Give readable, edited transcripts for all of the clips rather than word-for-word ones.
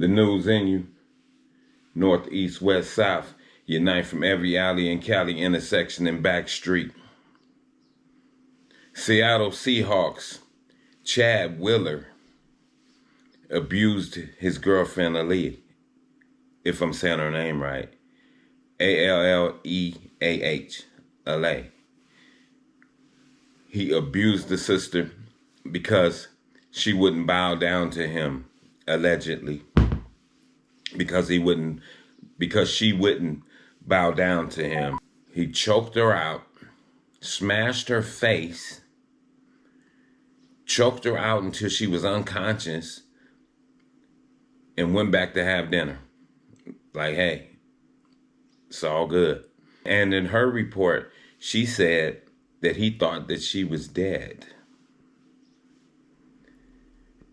The news in you, north, east, west, south, unite from every alley and Cali intersection and back street. Seattle Seahawks Chad Wheeler abused his girlfriend Aaliyah, if I'm saying her name right, Alleah, Aaliyah. He abused the sister because she wouldn't bow down to him, allegedly, because she wouldn't bow down to him. He choked her out, smashed her face, choked her out until she was unconscious, and went back to have dinner. Like, hey, it's all good. And in her report, she said that he thought that she was dead.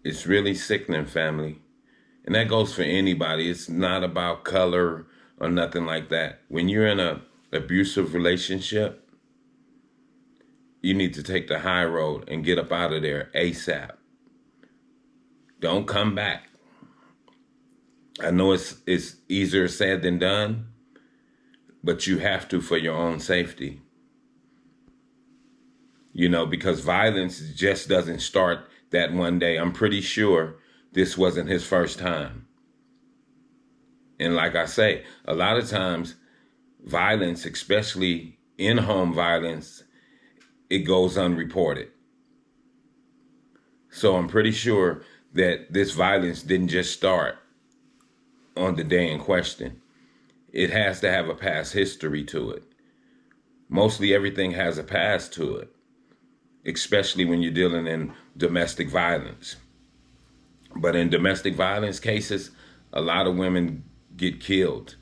It's really sickening, family. And that goes for anybody. It's not about color or nothing like that. When you're in an abusive relationship, you need to take the high road and get up out of there ASAP. Don't come back. I know it's easier said than done, but you have to for your own safety. You know, because violence just doesn't start that one day. I'm pretty sure this wasn't his first time. And like I say, a lot of times violence, especially in-home violence, it goes unreported. So I'm pretty sure that this violence didn't just start on the day in question. It has to have a past history to it. Mostly everything has a past to it, especially when you're dealing in domestic violence. But in domestic violence cases, a lot of women get killed.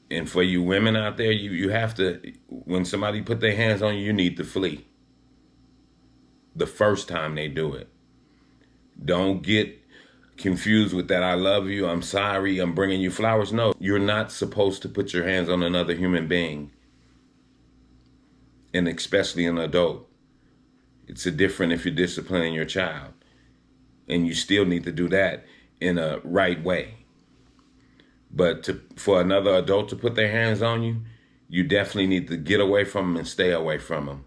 And for you women out there, you have to, when somebody put their hands on you, you need to flee. The first time they do it. Don't get confused with that. I love you. I'm sorry. I'm bringing you flowers. No, you're not supposed to put your hands on another human being. And especially an adult. It's different if you're disciplining your child. And you still need to do that in a right way. But for another adult to put their hands on you, you definitely need to get away from them and stay away from them.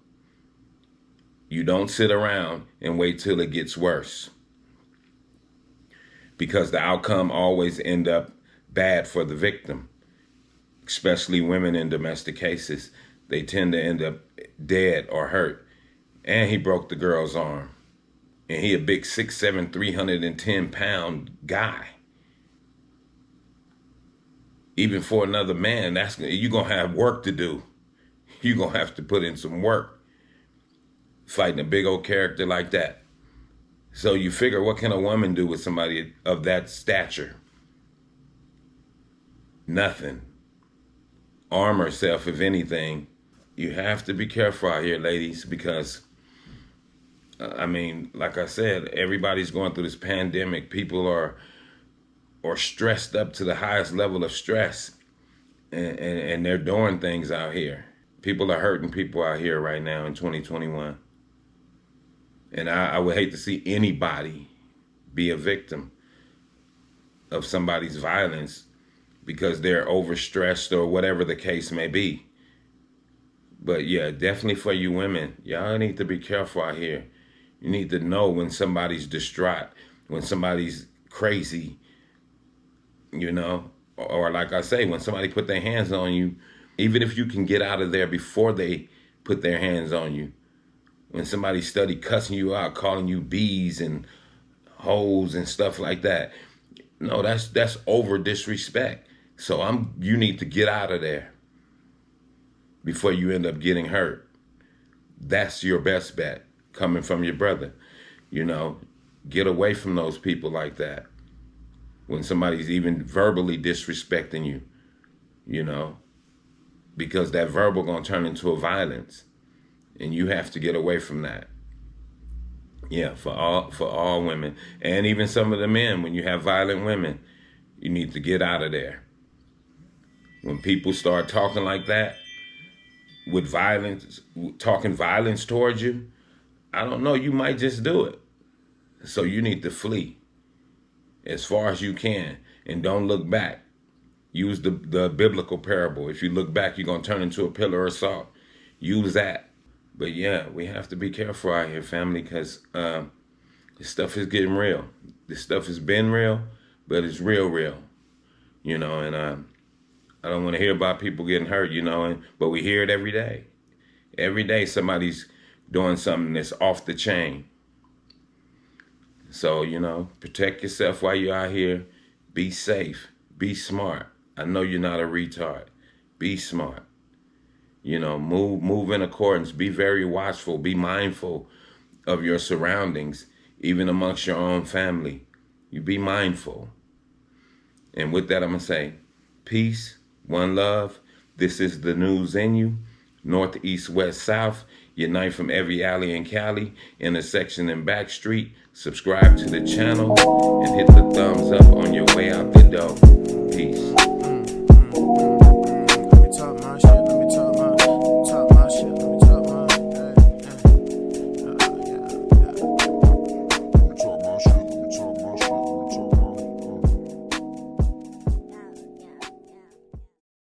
You don't sit around and wait till it gets worse. Because the outcome always end up bad for the victim. Especially women in domestic cases. They tend to end up dead or hurt. And he broke the girl's arm. And he a big 6'7", 310-pound guy. Even for another man, you're going to have work to do. You're going to have to put in some work fighting a big old character like that. So you figure, what can a woman do with somebody of that stature? Nothing. Arm herself, if anything. You have to be careful out here, ladies, because, I mean, like I said, everybody's going through this pandemic. People are stressed up to the highest level of stress, and they're doing things out here. People are hurting people out here right now in 2021. And I would hate to see anybody be a victim of somebody's violence because they're overstressed or whatever the case may be. But yeah, definitely for you women, y'all need to be careful out here. You need to know when somebody's distraught, when somebody's crazy, you know, or like I say, when somebody put their hands on you, even if you can get out of there before they put their hands on you. When somebody study cussing you out, calling you bees and hoes and stuff like that. No, that's over disrespect. So you need to get out of there before you end up getting hurt. That's your best bet coming from your brother. You know, get away from those people like that. When somebody's even verbally disrespecting you, you know, because that verbal gonna turn into a violence. And you have to get away from that. Yeah, for all women. And even some of the men, when you have violent women, you need to get out of there. When people start talking like that, with violence, talking violence towards you, I don't know, you might just do it. So you need to flee as far as you can and don't look back. Use the biblical parable. If you look back, you're going to turn into a pillar of salt. Use that. But yeah, we have to be careful out here, family, because this stuff is getting real. This stuff has been real, but it's real. And I don't want to hear about people getting hurt, but we hear it every day. Every day somebody's doing something that's off the chain. So, protect yourself while you're out here. Be safe. Be smart. I know you're not a retard. Be smart. Move in accordance. Be very watchful. Be mindful of your surroundings, even amongst your own family. You be mindful. And with that, I'm going to say, peace, one love. This is the news in you. North, east, west, south. Unite from every alley in Cali, intersection and back street. Subscribe to the channel and hit the thumbs up on your way out the door.